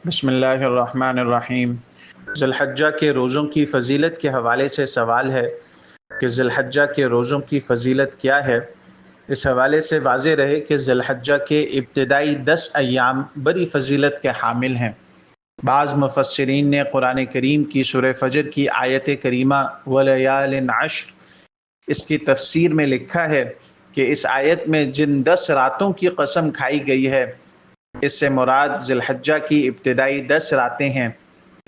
بسم اللہ الرحمن الرحیم۔ ذی الحجہ کے روزوں کی فضیلت کے حوالے سے سوال ہے کہ ذی الحجہ کے روزوں کی فضیلت کیا ہے۔ اس حوالے سے واضح رہے کہ ذی الحجہ کے ابتدائی 10 ایام بڑی فضیلت کے حامل ہیں۔ بعض مفسرین نے قرآن کریم کی سورہ فجر کی آیت کریمہ وَلَيَالٍ عَشْرٍ اس کی تفسیر میں لکھا ہے کہ اس آیت میں جن 10 راتوں کی قسم کھائی گئی ہے اس سے مراد ذی الحجہ کی ابتدائی 10 راتیں ہیں۔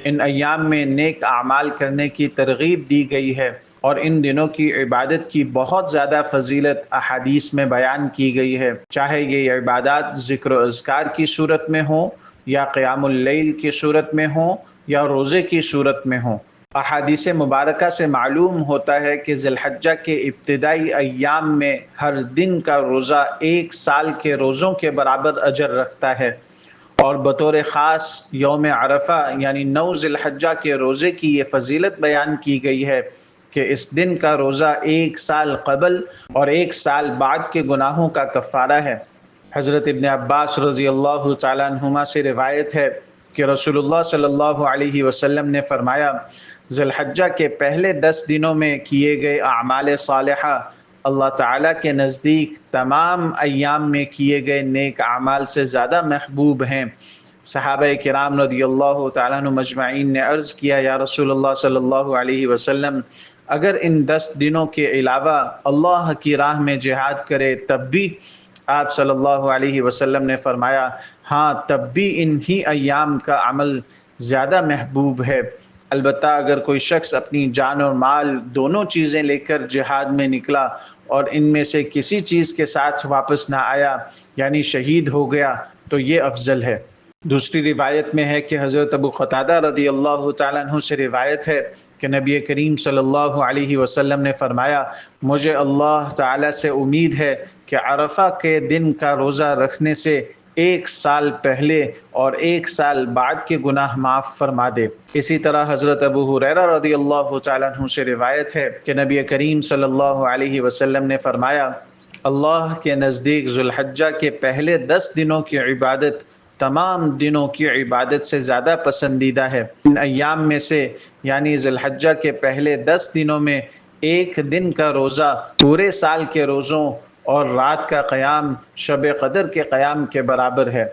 ان ایام میں نیک اعمال کرنے کی ترغیب دی گئی ہے اور ان دنوں کی عبادت کی بہت زیادہ فضیلت احادیث میں بیان کی گئی ہے، چاہے یہ عبادات ذکر و اذکار کی صورت میں ہوں یا قیام اللیل کی صورت میں ہوں یا روزے کی صورت میں ہوں۔ احادیث مبارکہ سے معلوم ہوتا ہے کہ ذی الحجہ کے ابتدائی ایام میں ہر دن کا روزہ 1 سال کے روزوں کے برابر اجر رکھتا ہے، اور بطور خاص یوم عرفہ یعنی 9 ذی الحجہ کے روزے کی یہ فضیلت بیان کی گئی ہے کہ اس دن کا روزہ 1 سال قبل اور 1 سال بعد کے گناہوں کا کفارہ ہے۔ حضرت ابن عباس رضی اللہ تعالیٰ عنہما سے روایت ہے کہ رسول اللہ صلی اللہ علیہ وسلم نے فرمایا، ذی الحجہ کے پہلے 10 دنوں میں کیے گئے اعمال صالحہ اللہ تعالیٰ کے نزدیک تمام ایام میں کیے گئے نیک اعمال سے زیادہ محبوب ہیں۔ صحابہ کرام رضی اللہ تعالیٰ عنہ مجمعین نے عرض کیا، یا رسول اللہ صلی اللہ علیہ وسلم، اگر ان 10 دنوں کے علاوہ اللہ کی راہ میں جہاد کرے تب بھی؟ آپ صلی اللہ علیہ وسلم نے فرمایا، ہاں تب بھی انہی ایام کا عمل زیادہ محبوب ہے۔ البتہ اگر کوئی شخص اپنی جان اور مال دونوں چیزیں لے کر جہاد میں نکلا اور ان میں سے کسی چیز کے ساتھ واپس نہ آیا یعنی شہید ہو گیا تو یہ افضل ہے۔ دوسری روایت میں ہے کہ حضرت ابو قتادہ رضی اللہ تعالیٰ عنہ سے روایت ہے کہ نبی کریم صلی اللہ علیہ وسلم نے فرمایا، مجھے اللہ تعالیٰ سے امید ہے کہ عرفہ کے دن کا روزہ رکھنے سے 1 سال پہلے اور 1 سال بعد کے گناہ معاف فرما دے۔ اسی طرح حضرت ابو ہریرہ رضی اللہ تعالیٰ عنہ سے روایت ہے کہ نبی کریم صلی اللہ علیہ وسلم نے فرمایا، اللہ کے نزدیک ذی الحجہ کے پہلے 10 دنوں کی عبادت تمام دنوں کی عبادت سے زیادہ پسندیدہ ہے۔ ان ایام میں سے یعنی ذی الحجہ کے پہلے 10 دنوں میں 1 دن کا روزہ پورے سال کے روزوں اور رات کا قیام شب قدر کے قیام کے برابر ہے۔